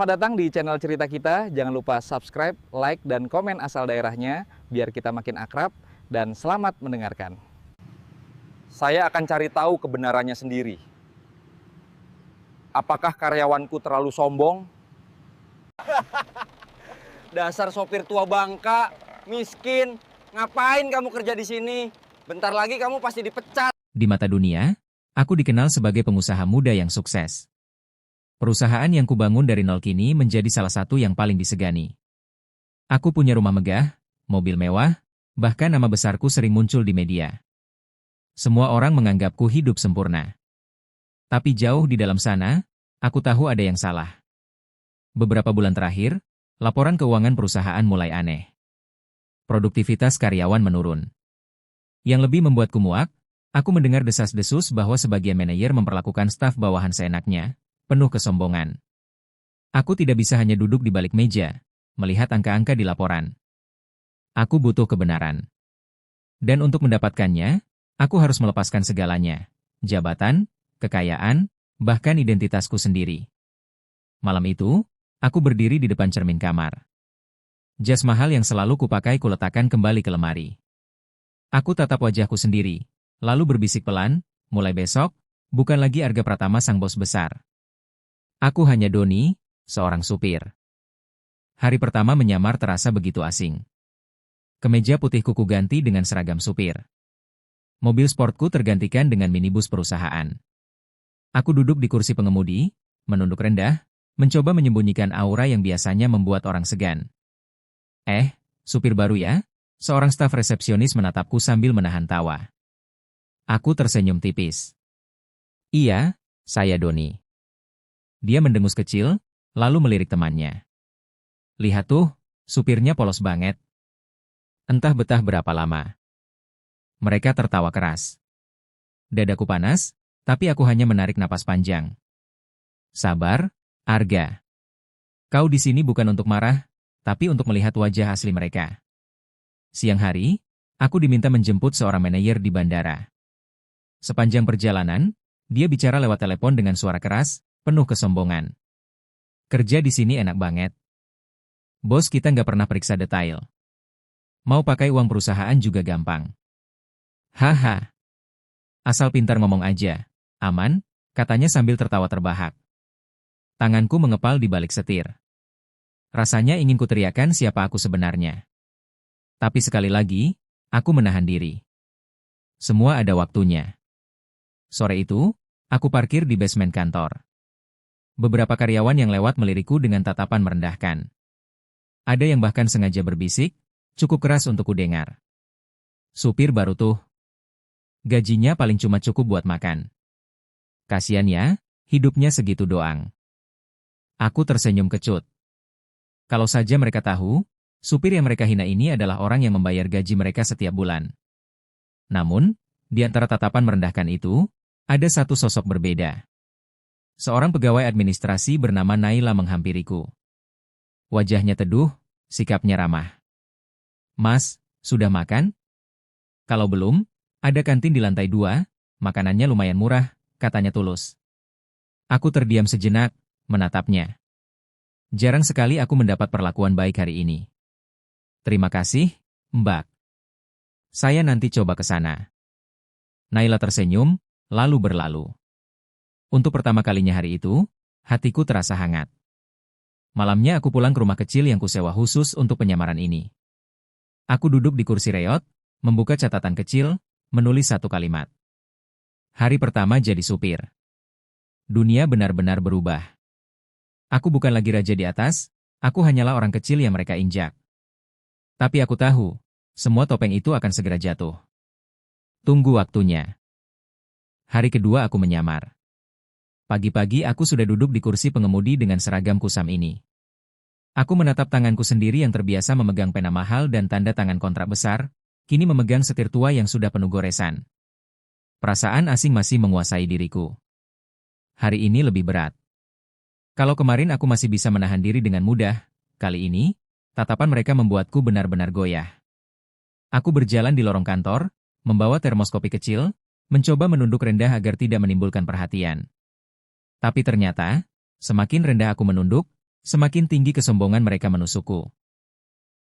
Selamat datang di channel cerita kita. Jangan lupa subscribe, like, dan komen asal daerahnya biar kita makin akrab, dan selamat mendengarkan. Saya akan cari tahu kebenarannya sendiri. Apakah karyawanku terlalu sombong? Dasar sopir tua bangka, miskin. Ngapain kamu kerja di sini? Bentar lagi kamu pasti dipecat. Di mata dunia, aku dikenal sebagai pengusaha muda yang sukses. Perusahaan yang kubangun dari nol kini menjadi salah satu yang paling disegani. Aku punya rumah megah, mobil mewah, bahkan nama besarku sering muncul di media. Semua orang menganggapku hidup sempurna. Tapi jauh di dalam sana, aku tahu ada yang salah. Beberapa bulan terakhir, laporan keuangan perusahaan mulai aneh. Produktivitas karyawan menurun. Yang lebih membuatku muak, aku mendengar desas-desus bahwa sebagian manajer memperlakukan staf bawahan seenaknya, penuh kesombongan. Aku tidak bisa hanya duduk di balik meja, melihat angka-angka di laporan. Aku butuh kebenaran. Dan untuk mendapatkannya, aku harus melepaskan segalanya. Jabatan, kekayaan, bahkan identitasku sendiri. Malam itu, aku berdiri di depan cermin kamar. Jas mahal yang selalu kupakai kuletakkan kembali ke lemari. Aku tatap wajahku sendiri, lalu berbisik pelan, mulai besok, bukan lagi Arga Pratama sang bos besar. Aku hanya Doni, seorang supir. Hari pertama menyamar terasa begitu asing. Kemeja putihku kuganti dengan seragam supir. Mobil sportku tergantikan dengan minibus perusahaan. Aku duduk di kursi pengemudi, menunduk rendah, mencoba menyembunyikan aura yang biasanya membuat orang segan. Supir baru ya? Seorang staf resepsionis menatapku sambil menahan tawa. Aku tersenyum tipis. Iya, saya Doni. Dia mendengus kecil, lalu melirik temannya. Lihat tuh, supirnya polos banget. Entah betah berapa lama. Mereka tertawa keras. Dadaku panas, tapi aku hanya menarik napas panjang. Sabar, Arga. Kau di sini bukan untuk marah, tapi untuk melihat wajah asli mereka. Siang hari, aku diminta menjemput seorang manajer di bandara. Sepanjang perjalanan, dia bicara lewat telepon dengan suara keras, penuh kesombongan. Kerja di sini enak banget. Bos kita nggak pernah periksa detail. Mau pakai uang perusahaan juga gampang. Haha. Asal pintar ngomong aja. Aman, katanya sambil tertawa terbahak. Tanganku mengepal di balik setir. Rasanya ingin kuteriakan siapa aku sebenarnya. Tapi sekali lagi, aku menahan diri. Semua ada waktunya. Sore itu, aku parkir di basement kantor. Beberapa karyawan yang lewat melirikku dengan tatapan merendahkan. Ada yang bahkan sengaja berbisik, cukup keras untuk kudengar. Supir baru tuh. Gajinya paling cuma cukup buat makan. Kasian ya, hidupnya segitu doang. Aku tersenyum kecut. Kalau saja mereka tahu, supir yang mereka hina ini adalah orang yang membayar gaji mereka setiap bulan. Namun, di antara tatapan merendahkan itu, ada satu sosok berbeda. Seorang pegawai administrasi bernama Naila menghampiriku. Wajahnya teduh, sikapnya ramah. Mas, sudah makan? Kalau belum, ada kantin di lantai 2, makanannya lumayan murah, katanya tulus. Aku terdiam sejenak, menatapnya. Jarang sekali aku mendapat perlakuan baik hari ini. Terima kasih, Mbak. Saya nanti coba ke sana. Naila tersenyum, lalu berlalu. Untuk pertama kalinya hari itu, hatiku terasa hangat. Malamnya aku pulang ke rumah kecil yang kusewa khusus untuk penyamaran ini. Aku duduk di kursi reot, membuka catatan kecil, menulis satu kalimat. Hari pertama jadi supir. Dunia benar-benar berubah. Aku bukan lagi raja di atas, aku hanyalah orang kecil yang mereka injak. Tapi aku tahu, semua topeng itu akan segera jatuh. Tunggu waktunya. Hari kedua aku menyamar. Pagi-pagi aku sudah duduk di kursi pengemudi dengan seragam kusam ini. Aku menatap tanganku sendiri yang terbiasa memegang pena mahal dan tanda tangan kontrak besar, kini memegang setir tua yang sudah penuh goresan. Perasaan asing masih menguasai diriku. Hari ini lebih berat. Kalau kemarin aku masih bisa menahan diri dengan mudah, kali ini, tatapan mereka membuatku benar-benar goyah. Aku berjalan di lorong kantor, membawa termoskopi kecil, mencoba menunduk rendah agar tidak menimbulkan perhatian. Tapi ternyata, semakin rendah aku menunduk, semakin tinggi kesombongan mereka menusukku.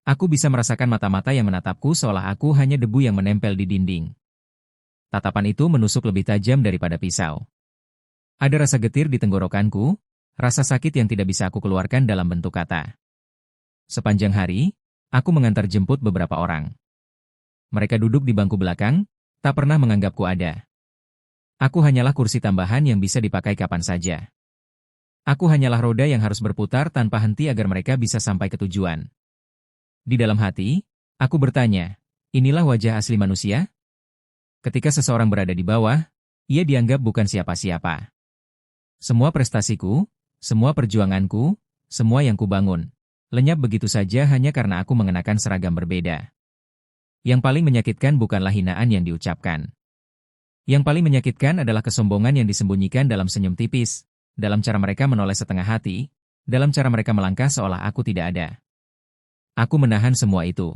Aku bisa merasakan mata-mata yang menatapku seolah aku hanya debu yang menempel di dinding. Tatapan itu menusuk lebih tajam daripada pisau. Ada rasa getir di tenggorokanku, rasa sakit yang tidak bisa aku keluarkan dalam bentuk kata. Sepanjang hari, aku mengantar jemput beberapa orang. Mereka duduk di bangku belakang, tak pernah menganggapku ada. Aku hanyalah kursi tambahan yang bisa dipakai kapan saja. Aku hanyalah roda yang harus berputar tanpa henti agar mereka bisa sampai ke tujuan. Di dalam hati, aku bertanya, inilah wajah asli manusia? Ketika seseorang berada di bawah, ia dianggap bukan siapa-siapa. Semua prestasiku, semua perjuanganku, semua yang kubangun, lenyap begitu saja hanya karena aku mengenakan seragam berbeda. Yang paling menyakitkan bukanlah hinaan yang diucapkan. Yang paling menyakitkan adalah kesombongan yang disembunyikan dalam senyum tipis, dalam cara mereka menoleh setengah hati, dalam cara mereka melangkah seolah aku tidak ada. Aku menahan semua itu.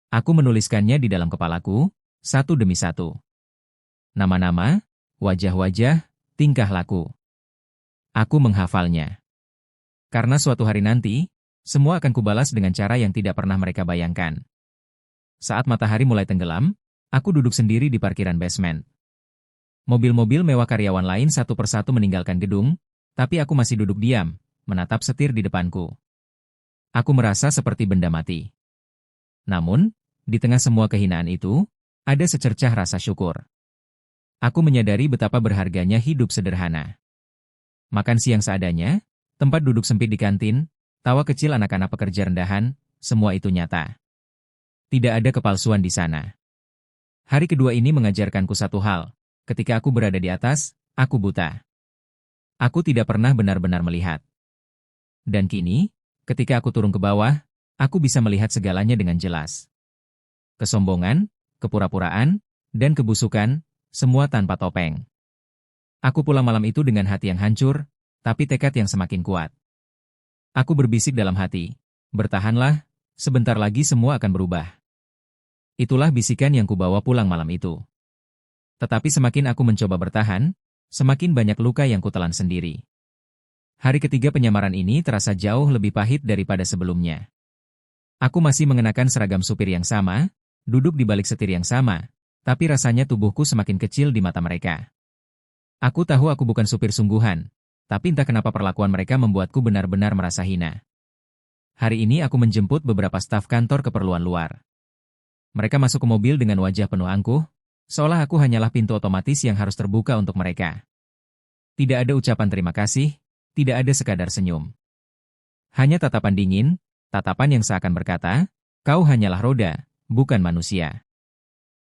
Aku menuliskannya di dalam kepalaku, satu demi satu. Nama-nama, wajah-wajah, tingkah laku. Aku menghafalnya. Karena suatu hari nanti, semua akan kubalas dengan cara yang tidak pernah mereka bayangkan. Saat matahari mulai tenggelam, aku duduk sendiri di parkiran basement. Mobil-mobil mewah karyawan lain satu persatu meninggalkan gedung, tapi aku masih duduk diam, menatap setir di depanku. Aku merasa seperti benda mati. Namun, di tengah semua kehinaan itu, ada secercah rasa syukur. Aku menyadari betapa berharganya hidup sederhana. Makan siang seadanya, tempat duduk sempit di kantin, tawa kecil anak-anak pekerja rendahan, semua itu nyata. Tidak ada kepalsuan di sana. Hari kedua ini mengajarkanku satu hal. Ketika aku berada di atas, aku buta. Aku tidak pernah benar-benar melihat. Dan kini, ketika aku turun ke bawah, aku bisa melihat segalanya dengan jelas. Kesombongan, kepura-puraan, dan kebusukan, semua tanpa topeng. Aku pulang malam itu dengan hati yang hancur, tapi tekad yang semakin kuat. Aku berbisik dalam hati, bertahanlah, sebentar lagi semua akan berubah. Itulah bisikan yang kubawa pulang malam itu. Tetapi semakin aku mencoba bertahan, semakin banyak luka yang kutelan sendiri. Hari ketiga penyamaran ini terasa jauh lebih pahit daripada sebelumnya. Aku masih mengenakan seragam supir yang sama, duduk di balik setir yang sama, tapi rasanya tubuhku semakin kecil di mata mereka. Aku tahu aku bukan supir sungguhan, tapi entah kenapa perlakuan mereka membuatku benar-benar merasa hina. Hari ini aku menjemput beberapa staf kantor keperluan luar. Mereka masuk ke mobil dengan wajah penuh angkuh, seolah aku hanyalah pintu otomatis yang harus terbuka untuk mereka. Tidak ada ucapan terima kasih, tidak ada sekadar senyum. Hanya tatapan dingin, tatapan yang seakan berkata, kau hanyalah roda, bukan manusia.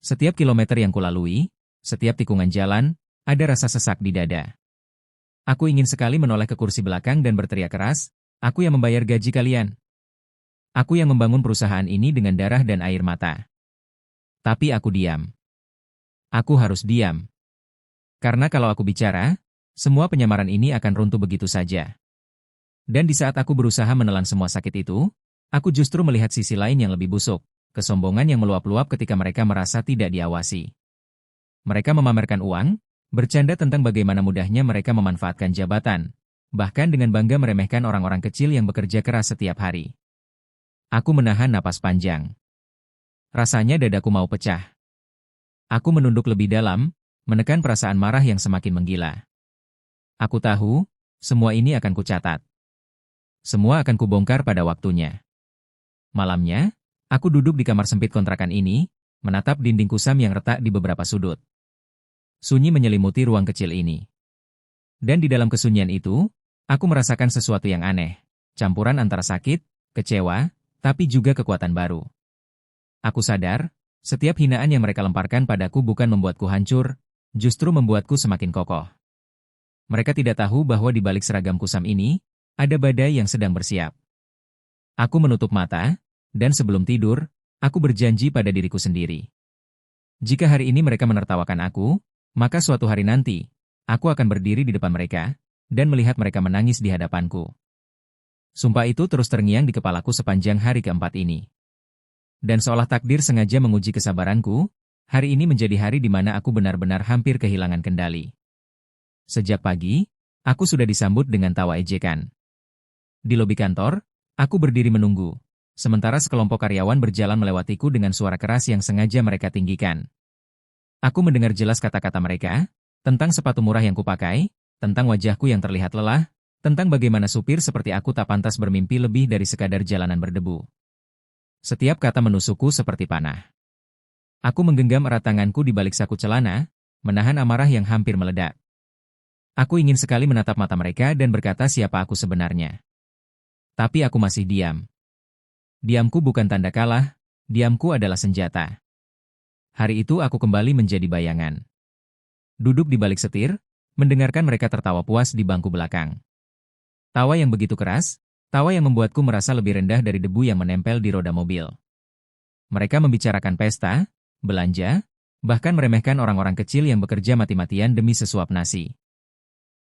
Setiap kilometer yang kulalui, setiap tikungan jalan, ada rasa sesak di dada. Aku ingin sekali menoleh ke kursi belakang dan berteriak keras, aku yang membayar gaji kalian. Aku yang membangun perusahaan ini dengan darah dan air mata. Tapi aku diam. Aku harus diam. Karena kalau aku bicara, semua penyamaran ini akan runtuh begitu saja. Dan di saat aku berusaha menelan semua sakit itu, aku justru melihat sisi lain yang lebih busuk, kesombongan yang meluap-luap ketika mereka merasa tidak diawasi. Mereka memamerkan uang, bercanda tentang bagaimana mudahnya mereka memanfaatkan jabatan, bahkan dengan bangga meremehkan orang-orang kecil yang bekerja keras setiap hari. Aku menahan napas panjang. Rasanya dadaku mau pecah. Aku menunduk lebih dalam, menekan perasaan marah yang semakin menggila. Aku tahu, semua ini akan kucatat. Semua akan kubongkar pada waktunya. Malamnya, aku duduk di kamar sempit kontrakan ini, menatap dinding kusam yang retak di beberapa sudut. Sunyi menyelimuti ruang kecil ini. Dan di dalam kesunyian itu, aku merasakan sesuatu yang aneh, campuran antara sakit, kecewa, tapi juga kekuatan baru. Aku sadar, setiap hinaan yang mereka lemparkan padaku bukan membuatku hancur, justru membuatku semakin kokoh. Mereka tidak tahu bahwa di balik seragam kusam ini, ada badai yang sedang bersiap. Aku menutup mata, dan sebelum tidur, aku berjanji pada diriku sendiri. Jika hari ini mereka menertawakan aku, maka suatu hari nanti, aku akan berdiri di depan mereka, dan melihat mereka menangis di hadapanku. Sumpah itu terus terngiang di kepalaku sepanjang hari keempat ini. Dan seolah takdir sengaja menguji kesabaranku, hari ini menjadi hari di mana aku benar-benar hampir kehilangan kendali. Sejak pagi, aku sudah disambut dengan tawa ejekan. Di lobi kantor, aku berdiri menunggu, sementara sekelompok karyawan berjalan melewatiku dengan suara keras yang sengaja mereka tinggikan. Aku mendengar jelas kata-kata mereka, tentang sepatu murah yang kupakai, tentang wajahku yang terlihat lelah, tentang bagaimana supir seperti aku tak pantas bermimpi lebih dari sekadar jalanan berdebu. Setiap kata menusukku seperti panah. Aku menggenggam erat tanganku di balik saku celana, menahan amarah yang hampir meledak. Aku ingin sekali menatap mata mereka dan berkata siapa aku sebenarnya. Tapi aku masih diam. Diamku bukan tanda kalah, diamku adalah senjata. Hari itu aku kembali menjadi bayangan. Duduk di balik setir, mendengarkan mereka tertawa puas di bangku belakang. Tawa yang begitu keras, tawa yang membuatku merasa lebih rendah dari debu yang menempel di roda mobil. Mereka membicarakan pesta, belanja, bahkan meremehkan orang-orang kecil yang bekerja mati-matian demi sesuap nasi.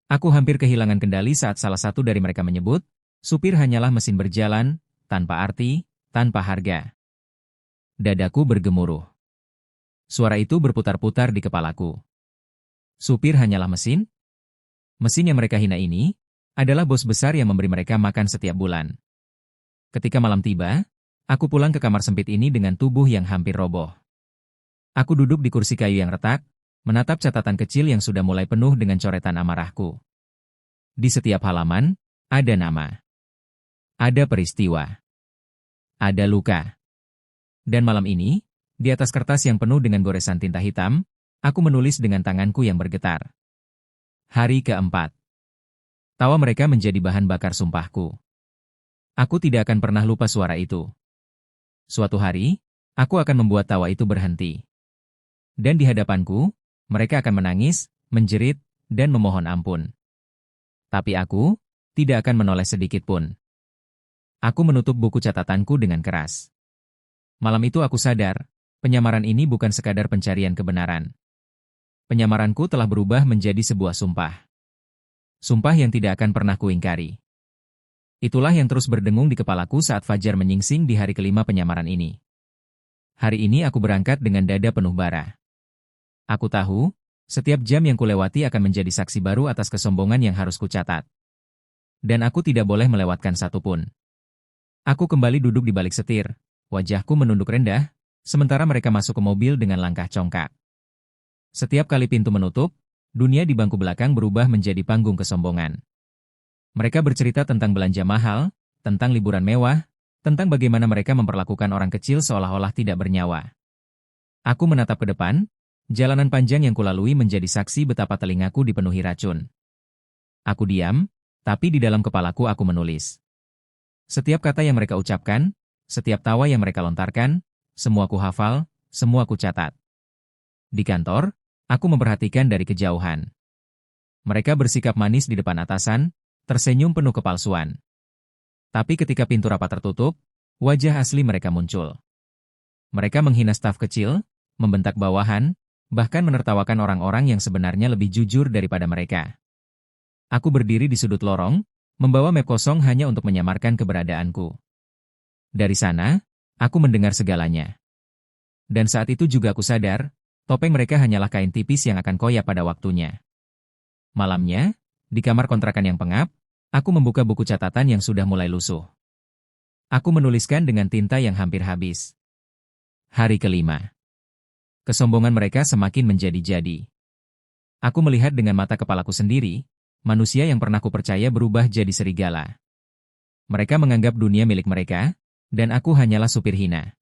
Aku hampir kehilangan kendali saat salah satu dari mereka menyebut, supir hanyalah mesin berjalan, tanpa arti, tanpa harga. Dadaku bergemuruh. Suara itu berputar-putar di kepalaku. Supir hanyalah mesin? Mesin yang mereka hina ini adalah bos besar yang memberi mereka makan setiap bulan. Ketika malam tiba, aku pulang ke kamar sempit ini dengan tubuh yang hampir roboh. Aku duduk di kursi kayu yang retak, menatap catatan kecil yang sudah mulai penuh dengan coretan amarahku. Di setiap halaman, ada nama. Ada peristiwa. Ada luka. Dan malam ini, di atas kertas yang penuh dengan goresan tinta hitam, aku menulis dengan tanganku yang bergetar. Hari keempat. Tawa mereka menjadi bahan bakar sumpahku. Aku tidak akan pernah lupa suara itu. Suatu hari, aku akan membuat tawa itu berhenti. Dan di hadapanku, mereka akan menangis, menjerit, dan memohon ampun. Tapi aku tidak akan menoleh sedikit pun. Aku menutup buku catatanku dengan keras. Malam itu aku sadar, penyamaran ini bukan sekadar pencarian kebenaran. Penyamaranku telah berubah menjadi sebuah sumpah. Sumpah yang tidak akan pernah kuingkari. Itulah yang terus berdengung di kepalaku saat fajar menyingsing di hari kelima penyamaran ini. Hari ini aku berangkat dengan dada penuh bara. Aku tahu, setiap jam yang kulewati akan menjadi saksi baru atas kesombongan yang harus kucatat. Dan aku tidak boleh melewatkan satu pun. Aku kembali duduk di balik setir, wajahku menunduk rendah, sementara mereka masuk ke mobil dengan langkah congkak. Setiap kali pintu menutup, dunia di bangku belakang berubah menjadi panggung kesombongan. Mereka bercerita tentang belanja mahal, tentang liburan mewah, tentang bagaimana mereka memperlakukan orang kecil seolah-olah tidak bernyawa. Aku menatap ke depan, jalanan panjang yang kulalui menjadi saksi betapa telingaku dipenuhi racun. Aku diam, tapi di dalam kepalaku aku menulis. Setiap kata yang mereka ucapkan, setiap tawa yang mereka lontarkan, semua ku hafal, semua ku catat. Di kantor, aku memperhatikan dari kejauhan. Mereka bersikap manis di depan atasan, tersenyum penuh kepalsuan. Tapi ketika pintu rapat tertutup, wajah asli mereka muncul. Mereka menghina staf kecil, membentak bawahan, bahkan menertawakan orang-orang yang sebenarnya lebih jujur daripada mereka. Aku berdiri di sudut lorong, membawa map kosong hanya untuk menyamarkan keberadaanku. Dari sana, aku mendengar segalanya. Dan saat itu juga aku sadar, topeng mereka hanyalah kain tipis yang akan koyak pada waktunya. Malamnya, di kamar kontrakan yang pengap, aku membuka buku catatan yang sudah mulai lusuh. Aku menuliskan dengan tinta yang hampir habis. Hari kelima. Kesombongan mereka semakin menjadi-jadi. Aku melihat dengan mata kepalaku sendiri, manusia yang pernah kupercaya berubah jadi serigala. Mereka menganggap dunia milik mereka, dan aku hanyalah supir hina.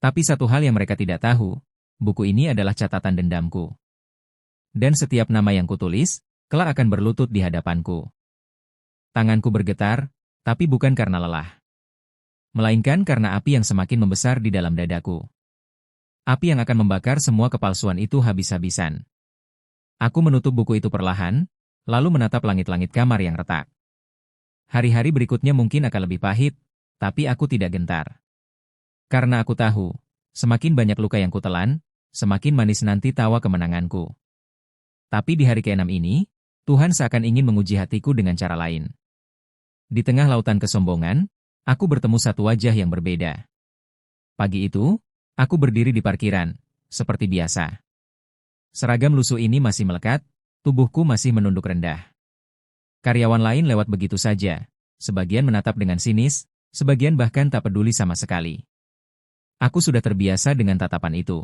Tapi satu hal yang mereka tidak tahu, buku ini adalah catatan dendamku. Dan setiap nama yang kutulis, kelak akan berlutut di hadapanku. Tanganku bergetar, tapi bukan karena lelah. Melainkan karena api yang semakin membesar di dalam dadaku. Api yang akan membakar semua kepalsuan itu habis-habisan. Aku menutup buku itu perlahan, lalu menatap langit-langit kamar yang retak. Hari-hari berikutnya mungkin akan lebih pahit, tapi aku tidak gentar. Karena aku tahu, semakin banyak luka yang kutelan, semakin manis nanti tawa kemenanganku. Tapi di hari ke-6 ini, Tuhan seakan ingin menguji hatiku dengan cara lain. Di tengah lautan kesombongan, aku bertemu satu wajah yang berbeda. Pagi itu, aku berdiri di parkiran, seperti biasa. Seragam lusuh ini masih melekat, tubuhku masih menunduk rendah. Karyawan lain lewat begitu saja, sebagian menatap dengan sinis, sebagian bahkan tak peduli sama sekali. Aku sudah terbiasa dengan tatapan itu.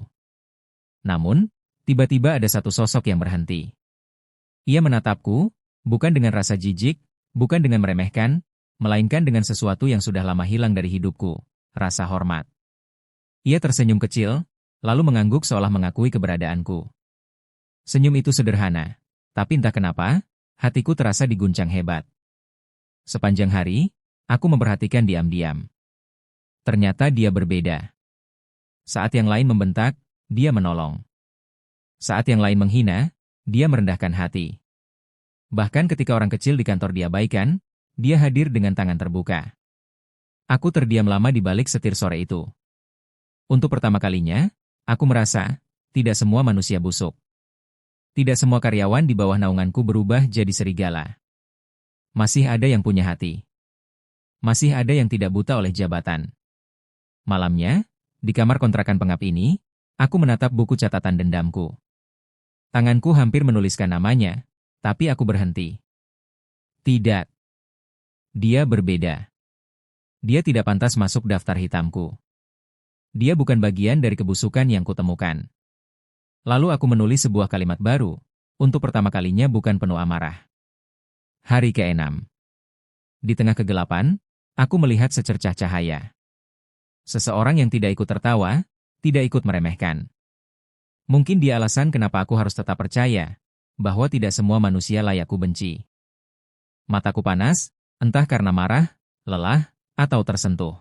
Namun, tiba-tiba ada satu sosok yang berhenti. Ia menatapku, bukan dengan rasa jijik, bukan dengan meremehkan, melainkan dengan sesuatu yang sudah lama hilang dari hidupku, rasa hormat. Ia tersenyum kecil, lalu mengangguk seolah mengakui keberadaanku. Senyum itu sederhana, tapi entah kenapa, hatiku terasa diguncang hebat. Sepanjang hari, aku memperhatikan diam-diam. Ternyata dia berbeda. Saat yang lain membentak, dia menolong. Saat yang lain menghina, dia merendahkan hati. Bahkan ketika orang kecil di kantor diabaikan, dia hadir dengan tangan terbuka. Aku terdiam lama di balik setir sore itu. Untuk pertama kalinya, aku merasa, tidak semua manusia busuk. Tidak semua karyawan di bawah naunganku berubah jadi serigala. Masih ada yang punya hati. Masih ada yang tidak buta oleh jabatan. Malamnya, di kamar kontrakan pengap ini, aku menatap buku catatan dendamku. Tanganku hampir menuliskan namanya, tapi aku berhenti. Tidak. Dia berbeda. Dia tidak pantas masuk daftar hitamku. Dia bukan bagian dari kebusukan yang kutemukan. Lalu aku menulis sebuah kalimat baru, untuk pertama kalinya bukan penuh amarah. Hari ke-6. Di tengah kegelapan, aku melihat secercah cahaya. Seseorang yang tidak ikut tertawa, tidak ikut meremehkan. Mungkin dia alasan kenapa aku harus tetap percaya, bahwa tidak semua manusia layak ku benci. Mataku panas, entah karena marah, lelah, atau tersentuh.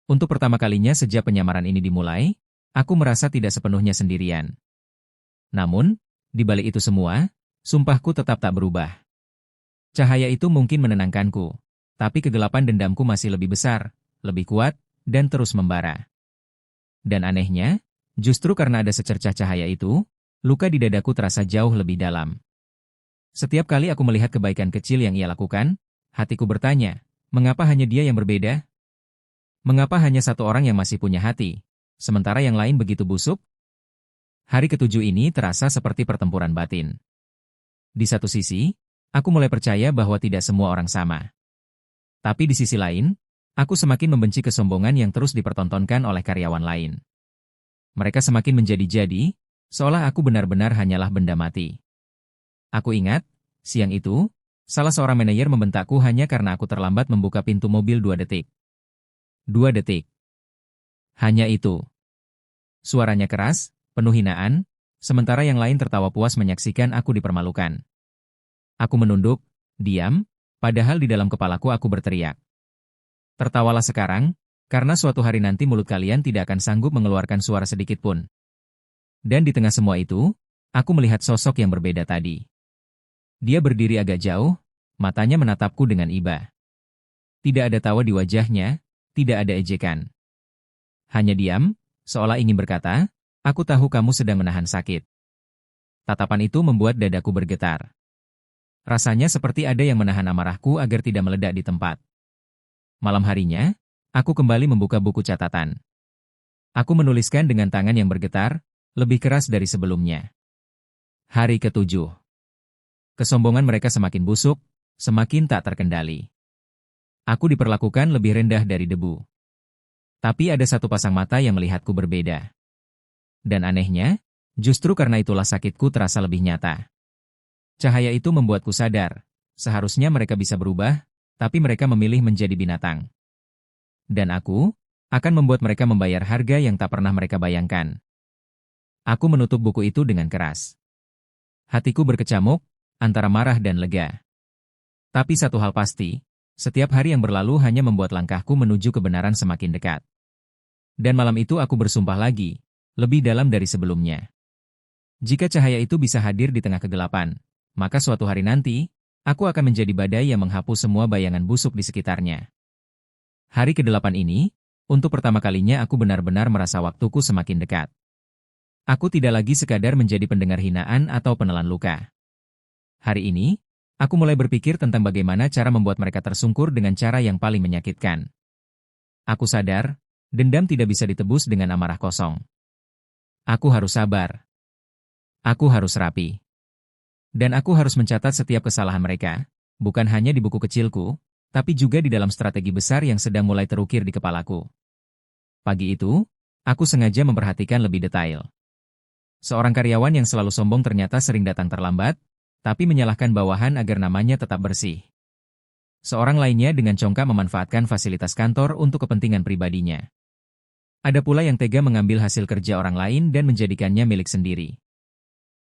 Untuk pertama kalinya sejak penyamaran ini dimulai, aku merasa tidak sepenuhnya sendirian. Namun, di balik itu semua, sumpahku tetap tak berubah. Cahaya itu mungkin menenangkanku, tapi kegelapan dendamku masih lebih besar, lebih kuat, dan terus membara. Dan anehnya, justru karena ada secercah cahaya itu, luka di dadaku terasa jauh lebih dalam. Setiap kali aku melihat kebaikan kecil yang ia lakukan, hatiku bertanya, mengapa hanya dia yang berbeda? Mengapa hanya satu orang yang masih punya hati, sementara yang lain begitu busuk? Hari ke-7 ini terasa seperti pertempuran batin. Di satu sisi, aku mulai percaya bahwa tidak semua orang sama. Tapi di sisi lain, aku semakin membenci kesombongan yang terus dipertontonkan oleh karyawan lain. Mereka semakin menjadi-jadi, seolah aku benar-benar hanyalah benda mati. Aku ingat, siang itu, salah seorang manajer membentakku hanya karena aku terlambat membuka pintu mobil 2 detik. 2 detik. Hanya itu. Suaranya keras, penuh hinaan, sementara yang lain tertawa puas menyaksikan aku dipermalukan. Aku menunduk, diam, padahal di dalam kepalaku aku berteriak. Tertawalah sekarang, karena suatu hari nanti mulut kalian tidak akan sanggup mengeluarkan suara sedikit pun. Dan di tengah semua itu, aku melihat sosok yang berbeda tadi. Dia berdiri agak jauh, matanya menatapku dengan iba. Tidak ada tawa di wajahnya, tidak ada ejekan. Hanya diam, seolah ingin berkata, aku tahu kamu sedang menahan sakit. Tatapan itu membuat dadaku bergetar. Rasanya seperti ada yang menahan amarahku agar tidak meledak di tempat. Malam harinya, aku kembali membuka buku catatan. Aku menuliskan dengan tangan yang bergetar, lebih keras dari sebelumnya. Hari ke-7. Kesombongan mereka semakin busuk, semakin tak terkendali. Aku diperlakukan lebih rendah dari debu. Tapi ada satu pasang mata yang melihatku berbeda. Dan anehnya, justru karena itulah sakitku terasa lebih nyata. Cahaya itu membuatku sadar, seharusnya mereka bisa berubah, tapi mereka memilih menjadi binatang. Dan aku akan membuat mereka membayar harga yang tak pernah mereka bayangkan. Aku menutup buku itu dengan keras. Hatiku berkecamuk, antara marah dan lega. Tapi satu hal pasti, setiap hari yang berlalu hanya membuat langkahku menuju kebenaran semakin dekat. Dan malam itu aku bersumpah lagi, lebih dalam dari sebelumnya. Jika cahaya itu bisa hadir di tengah kegelapan, maka suatu hari nanti, aku akan menjadi badai yang menghapus semua bayangan busuk di sekitarnya. Hari ke-8 ini, untuk pertama kalinya aku benar-benar merasa waktuku semakin dekat. Aku tidak lagi sekadar menjadi pendengar hinaan atau penelan luka. Hari ini, aku mulai berpikir tentang bagaimana cara membuat mereka tersungkur dengan cara yang paling menyakitkan. Aku sadar, dendam tidak bisa ditebus dengan amarah kosong. Aku harus sabar. Aku harus rapi. Dan aku harus mencatat setiap kesalahan mereka, bukan hanya di buku kecilku, tapi juga di dalam strategi besar yang sedang mulai terukir di kepalaku. Pagi itu, aku sengaja memperhatikan lebih detail. Seorang karyawan yang selalu sombong ternyata sering datang terlambat, tapi menyalahkan bawahan agar namanya tetap bersih. Seorang lainnya dengan congkak memanfaatkan fasilitas kantor untuk kepentingan pribadinya. Ada pula yang tega mengambil hasil kerja orang lain dan menjadikannya milik sendiri.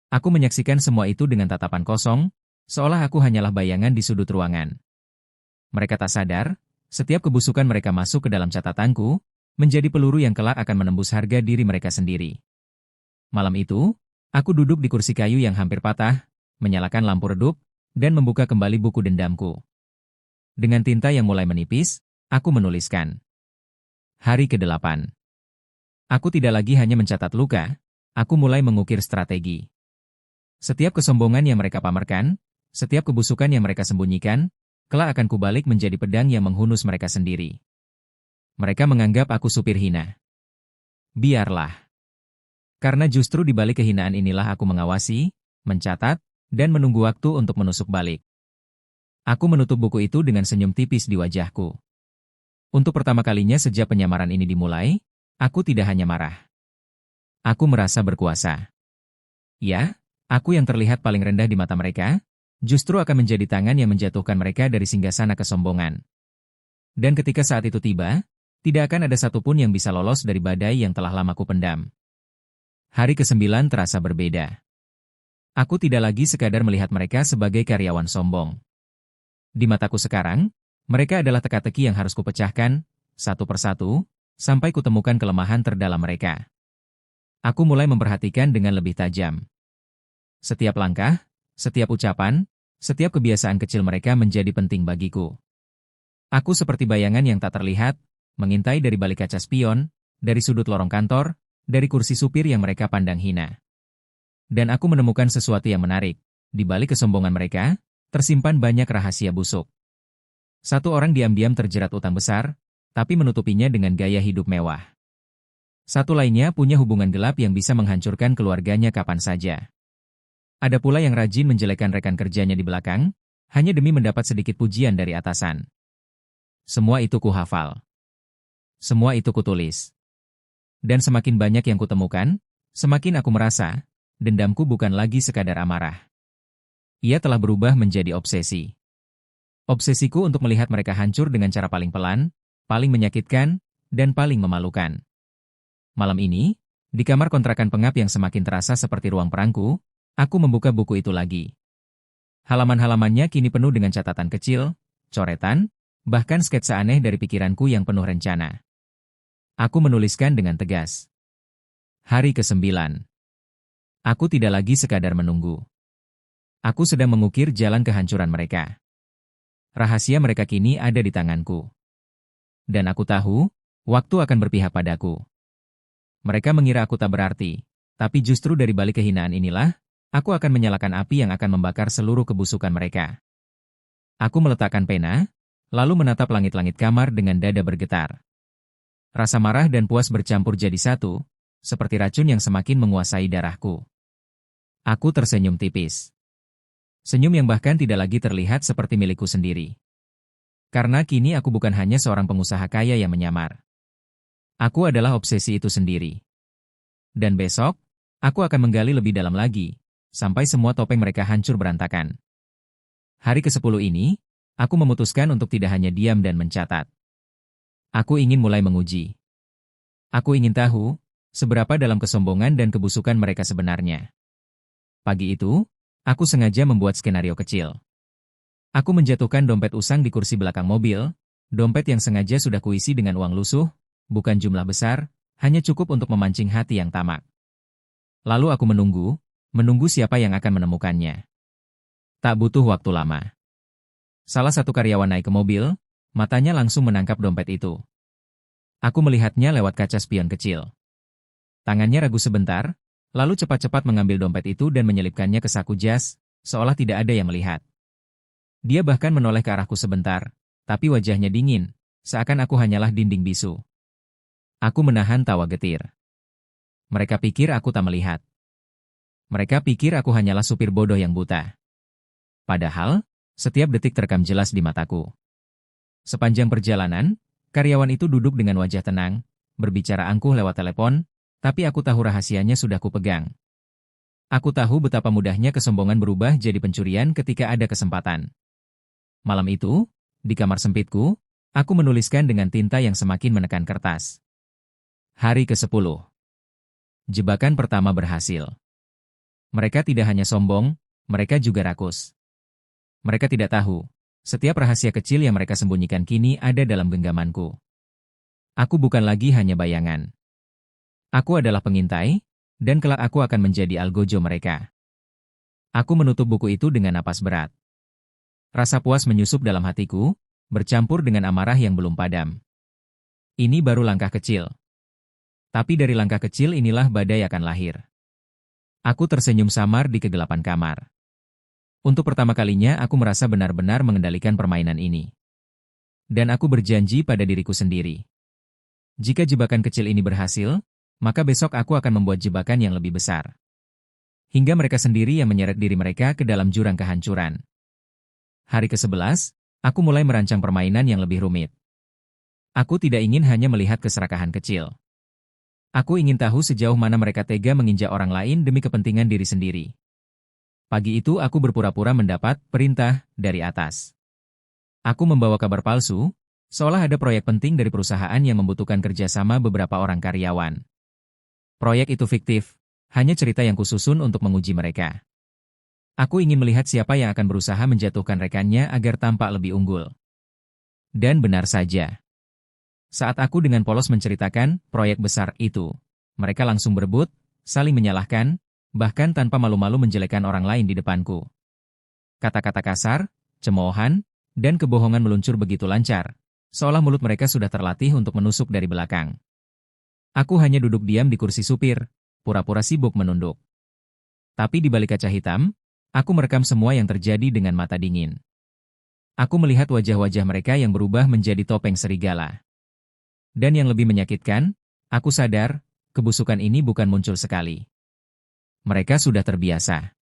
Aku menyaksikan semua itu dengan tatapan kosong, seolah aku hanyalah bayangan di sudut ruangan. Mereka tak sadar, setiap kebusukan mereka masuk ke dalam catatanku, menjadi peluru yang kelak akan menembus harga diri mereka sendiri. Malam itu, aku duduk di kursi kayu yang hampir patah, menyalakan lampu redup, dan membuka kembali buku dendamku. Dengan tinta yang mulai menipis, aku menuliskan. Hari ke-8. Aku tidak lagi hanya mencatat luka, aku mulai mengukir strategi. Setiap kesombongan yang mereka pamerkan, setiap kebusukan yang mereka sembunyikan, kelak akan kubalik menjadi pedang yang menghunus mereka sendiri. Mereka menganggap aku supir hina. Biarlah. Karena justru di balik kehinaan inilah aku mengawasi, mencatat, dan menunggu waktu untuk menusuk balik. Aku menutup buku itu dengan senyum tipis di wajahku. Untuk pertama kalinya sejak penyamaran ini dimulai, aku tidak hanya marah. Aku merasa berkuasa. Ya, aku yang terlihat paling rendah di mata mereka, justru akan menjadi tangan yang menjatuhkan mereka dari singgasana kesombongan. Dan ketika saat itu tiba, tidak akan ada satupun yang bisa lolos dari badai yang telah lama kupendam. Hari ke-9 terasa berbeda. Aku tidak lagi sekadar melihat mereka sebagai karyawan sombong. Di mataku sekarang, mereka adalah teka-teki yang harus kupecahkan, satu persatu, sampai kutemukan kelemahan terdalam mereka. Aku mulai memperhatikan dengan lebih tajam. Setiap langkah, setiap ucapan, setiap kebiasaan kecil mereka menjadi penting bagiku. Aku seperti bayangan yang tak terlihat, mengintai dari balik kaca spion, dari sudut lorong kantor, dari kursi supir yang mereka pandang hina. Dan aku menemukan sesuatu yang menarik. Di balik kesombongan mereka, tersimpan banyak rahasia busuk. Satu orang diam-diam terjerat utang besar, tapi menutupinya dengan gaya hidup mewah. Satu lainnya punya hubungan gelap yang bisa menghancurkan keluarganya kapan saja. Ada pula yang rajin menjelekkan rekan kerjanya di belakang, hanya demi mendapat sedikit pujian dari atasan. Semua itu kuhafal. Semua itu kutulis. Dan semakin banyak yang kutemukan, semakin aku merasa, dendamku bukan lagi sekadar amarah. Ia telah berubah menjadi obsesi. Obsesiku untuk melihat mereka hancur dengan cara paling pelan, paling menyakitkan, dan paling memalukan. Malam ini, di kamar kontrakan pengap yang semakin terasa seperti ruang perangku, aku membuka buku itu lagi. Halaman-halamannya kini penuh dengan catatan kecil, coretan, bahkan sketsa aneh dari pikiranku yang penuh rencana. Aku menuliskan dengan tegas. Hari ke-9. Aku tidak lagi sekadar menunggu. Aku sedang mengukir jalan kehancuran mereka. Rahasia mereka kini ada di tanganku. Dan aku tahu, waktu akan berpihak padaku. Mereka mengira aku tak berarti, tapi justru dari balik kehinaan inilah, aku akan menyalakan api yang akan membakar seluruh kebusukan mereka. Aku meletakkan pena, lalu menatap langit-langit kamar dengan dada bergetar. Rasa marah dan puas bercampur jadi satu, seperti racun yang semakin menguasai darahku. Aku tersenyum tipis. Senyum yang bahkan tidak lagi terlihat seperti milikku sendiri. Karena kini aku bukan hanya seorang pengusaha kaya yang menyamar. Aku adalah obsesi itu sendiri. Dan besok, aku akan menggali lebih dalam lagi, sampai semua topeng mereka hancur berantakan. Hari ke-10 ini, aku memutuskan untuk tidak hanya diam dan mencatat. Aku ingin mulai menguji. Aku ingin tahu, seberapa dalam kesombongan dan kebusukan mereka sebenarnya. Pagi itu, aku sengaja membuat skenario kecil. Aku menjatuhkan dompet usang di kursi belakang mobil, dompet yang sengaja sudah kuisi dengan uang lusuh, bukan jumlah besar, hanya cukup untuk memancing hati yang tamak. Lalu aku menunggu siapa yang akan menemukannya. Tak butuh waktu lama. Salah satu karyawan naik ke mobil, matanya langsung menangkap dompet itu. Aku melihatnya lewat kaca spion kecil. Tangannya ragu sebentar, lalu cepat-cepat mengambil dompet itu dan menyelipkannya ke saku jas, seolah tidak ada yang melihat. Dia bahkan menoleh ke arahku sebentar, tapi wajahnya dingin, seakan aku hanyalah dinding bisu. Aku menahan tawa getir. Mereka pikir aku tak melihat. Mereka pikir aku hanyalah supir bodoh yang buta. Padahal, setiap detik terekam jelas di mataku. Sepanjang perjalanan, karyawan itu duduk dengan wajah tenang, berbicara angkuh lewat telepon, tapi aku tahu rahasianya sudah kupegang. Aku tahu betapa mudahnya kesombongan berubah jadi pencurian ketika ada kesempatan. Malam itu, di kamar sempitku, aku menuliskan dengan tinta yang semakin menekan kertas. Hari ke-10. Jebakan pertama berhasil. Mereka tidak hanya sombong, mereka juga rakus. Mereka tidak tahu, setiap rahasia kecil yang mereka sembunyikan kini ada dalam genggamanku. Aku bukan lagi hanya bayangan. Aku adalah pengintai, dan kelak aku akan menjadi algojo mereka. Aku menutup buku itu dengan napas berat. Rasa puas menyusup dalam hatiku, bercampur dengan amarah yang belum padam. Ini baru langkah kecil. Tapi dari langkah kecil inilah badai akan lahir. Aku tersenyum samar di kegelapan kamar. Untuk pertama kalinya aku merasa benar-benar mengendalikan permainan ini. Dan aku berjanji pada diriku sendiri. Jika jebakan kecil ini berhasil, maka besok aku akan membuat jebakan yang lebih besar. Hingga mereka sendiri yang menyeret diri mereka ke dalam jurang kehancuran. Hari ke-11, aku mulai merancang permainan yang lebih rumit. Aku tidak ingin hanya melihat keserakahan kecil. Aku ingin tahu sejauh mana mereka tega menginjak orang lain demi kepentingan diri sendiri. Pagi itu aku berpura-pura mendapat perintah dari atas. Aku membawa kabar palsu, seolah ada proyek penting dari perusahaan yang membutuhkan kerjasama beberapa orang karyawan. Proyek itu fiktif, hanya cerita yang kususun untuk menguji mereka. Aku ingin melihat siapa yang akan berusaha menjatuhkan rekannya agar tampak lebih unggul. Dan benar saja. Saat aku dengan polos menceritakan proyek besar itu, mereka langsung berebut, saling menyalahkan, bahkan tanpa malu-malu menjelekkan orang lain di depanku. Kata-kata kasar, cemoohan, dan kebohongan meluncur begitu lancar, seolah mulut mereka sudah terlatih untuk menusuk dari belakang. Aku hanya duduk diam di kursi supir, pura-pura sibuk menunduk. Tapi di balik kaca hitam, aku merekam semua yang terjadi dengan mata dingin. Aku melihat wajah-wajah mereka yang berubah menjadi topeng serigala. Dan yang lebih menyakitkan, aku sadar, kebusukan ini bukan muncul sekali. Mereka sudah terbiasa.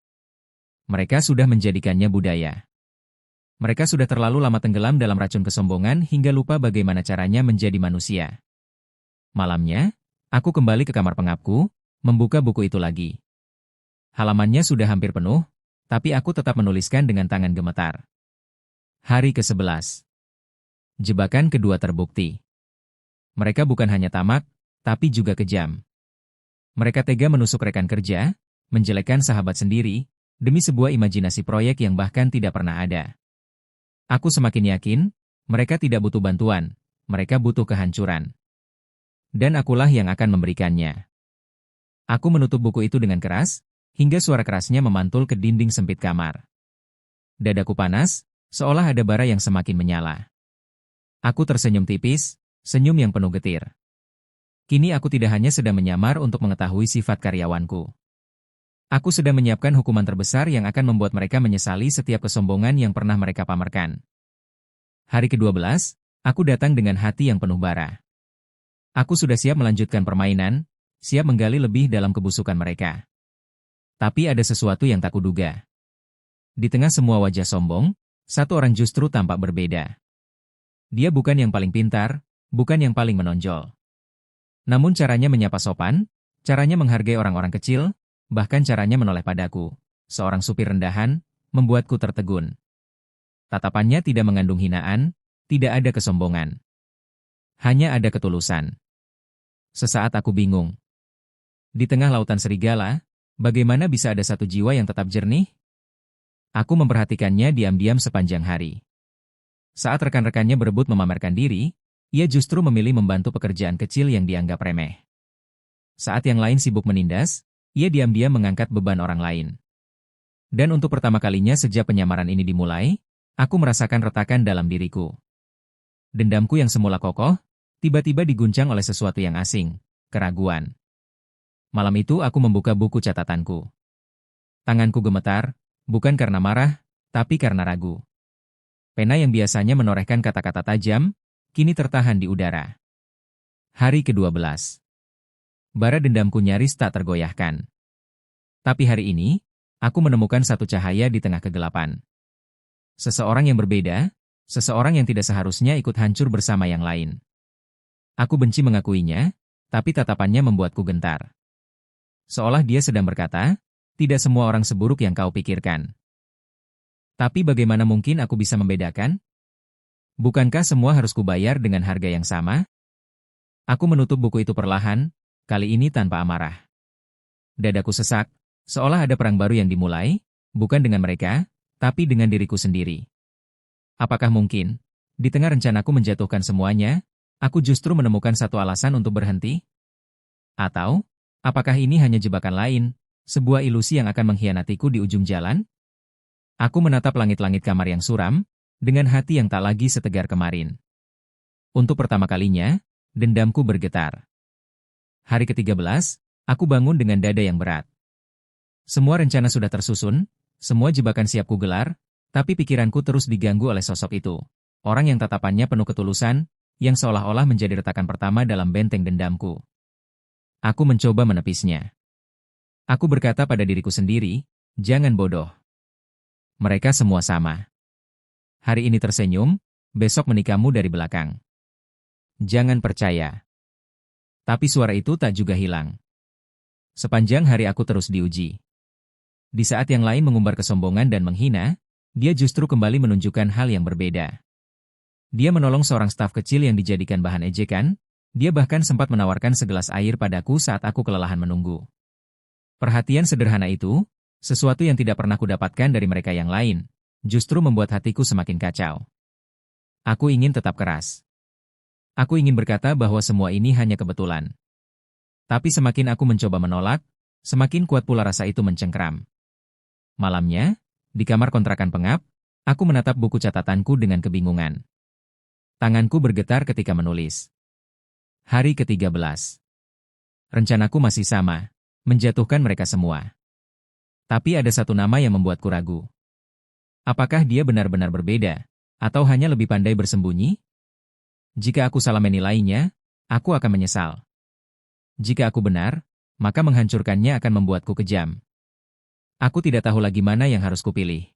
Mereka sudah menjadikannya budaya. Mereka sudah terlalu lama tenggelam dalam racun kesombongan hingga lupa bagaimana caranya menjadi manusia. Malamnya, aku kembali ke kamar pengapku, membuka buku itu lagi. Halamannya sudah hampir penuh, tapi aku tetap menuliskan dengan tangan gemetar. Hari ke-11. Jebakan kedua terbukti. Mereka bukan hanya tamak, tapi juga kejam. Mereka tega menusuk rekan kerja, menjelekkan sahabat sendiri, demi sebuah imajinasi proyek yang bahkan tidak pernah ada. Aku semakin yakin, mereka tidak butuh bantuan, mereka butuh kehancuran. Dan akulah yang akan memberikannya. Aku menutup buku itu dengan keras, hingga suara kerasnya memantul ke dinding sempit kamar. Dadaku panas, seolah ada bara yang semakin menyala. Aku tersenyum tipis, senyum yang penuh getir. Kini aku tidak hanya sedang menyamar untuk mengetahui sifat karyawanku. Aku sedang menyiapkan hukuman terbesar yang akan membuat mereka menyesali setiap kesombongan yang pernah mereka pamerkan. Hari ke-12, aku datang dengan hati yang penuh bara. Aku sudah siap melanjutkan permainan, siap menggali lebih dalam kebusukan mereka. Tapi ada sesuatu yang tak kuduga. Di tengah semua wajah sombong, satu orang justru tampak berbeda. Dia bukan yang paling pintar, bukan yang paling menonjol. Namun caranya menyapa sopan, caranya menghargai orang-orang kecil, bahkan caranya menoleh padaku, seorang supir rendahan, membuatku tertegun. Tatapannya tidak mengandung hinaan, tidak ada kesombongan. Hanya ada ketulusan. Sesaat aku bingung. Di tengah lautan serigala, bagaimana bisa ada satu jiwa yang tetap jernih? Aku memperhatikannya diam-diam sepanjang hari. Saat rekan-rekannya berebut memamerkan diri, ia justru memilih membantu pekerjaan kecil yang dianggap remeh. Saat yang lain sibuk menindas, ia diam-diam mengangkat beban orang lain. Dan untuk pertama kalinya sejak penyamaran ini dimulai, aku merasakan retakan dalam diriku. Dendamku yang semula kokoh, tiba-tiba diguncang oleh sesuatu yang asing, keraguan. Malam itu aku membuka buku catatanku. Tanganku gemetar, bukan karena marah, tapi karena ragu. Pena yang biasanya menorehkan kata-kata tajam, kini tertahan di udara. Hari ke-12. Bara dendamku nyaris tak tergoyahkan. Tapi hari ini, aku menemukan satu cahaya di tengah kegelapan. Seseorang yang berbeda, seseorang yang tidak seharusnya ikut hancur bersama yang lain. Aku benci mengakuinya, tapi tatapannya membuatku gentar. Seolah dia sedang berkata, tidak semua orang seburuk yang kau pikirkan. Tapi bagaimana mungkin aku bisa membedakan? Bukankah semua harus kubayar dengan harga yang sama? Aku menutup buku itu perlahan, kali ini tanpa amarah. Dadaku sesak, seolah ada perang baru yang dimulai, bukan dengan mereka, tapi dengan diriku sendiri. Apakah mungkin, di tengah rencanaku menjatuhkan semuanya, aku justru menemukan satu alasan untuk berhenti? Atau, apakah ini hanya jebakan lain, sebuah ilusi yang akan mengkhianatiku di ujung jalan? Aku menatap langit-langit kamar yang suram, dengan hati yang tak lagi setegar kemarin. Untuk pertama kalinya, dendamku bergetar. Hari ke-13, aku bangun dengan dada yang berat. Semua rencana sudah tersusun, semua jebakan siap kugelar, tapi pikiranku terus diganggu oleh sosok itu. Orang yang tatapannya penuh ketulusan, yang seolah-olah menjadi retakan pertama dalam benteng dendamku. Aku mencoba menepisnya. Aku berkata pada diriku sendiri, jangan bodoh. Mereka semua sama. Hari ini tersenyum, besok menikahmu dari belakang. Jangan percaya. Tapi suara itu tak juga hilang. Sepanjang hari aku terus diuji. Di saat yang lain mengumbar kesombongan dan menghina, dia justru kembali menunjukkan hal yang berbeda. Dia menolong seorang staf kecil yang dijadikan bahan ejekan, dia bahkan sempat menawarkan segelas air padaku saat aku kelelahan menunggu. Perhatian sederhana itu, sesuatu yang tidak pernah kudapatkan dari mereka yang lain, justru membuat hatiku semakin kacau. Aku ingin tetap keras. Aku ingin berkata bahwa semua ini hanya kebetulan. Tapi semakin aku mencoba menolak, semakin kuat pula rasa itu mencengkram. Malamnya, di kamar kontrakan pengap, aku menatap buku catatanku dengan kebingungan. Tanganku bergetar ketika menulis. Hari ke-13. Rencanaku masih sama, menjatuhkan mereka semua. Tapi ada satu nama yang membuatku ragu. Apakah dia benar-benar berbeda, atau hanya lebih pandai bersembunyi? Jika aku salah menilainya, aku akan menyesal. Jika aku benar, maka menghancurkannya akan membuatku kejam. Aku tidak tahu lagi mana yang harus kupilih.